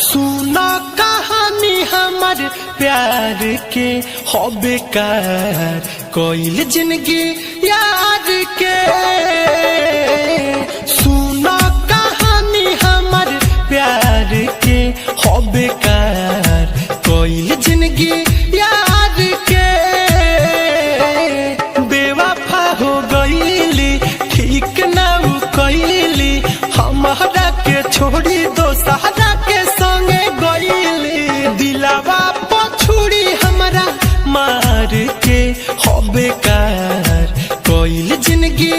सुना कहानी हमार प्यार के हो बेकार कोइल जिंदगी यार के। सुना कहानी हमार प्यार के हो बेकार कोइल जिंदगी यार के। बेवफा हो गईली ठीक ना कईली हमारा के छोड़ी दोसरा के संगे गईली। दिलावा पछुड़ी हमारा मार के हो बेकार कोइल जिंदगी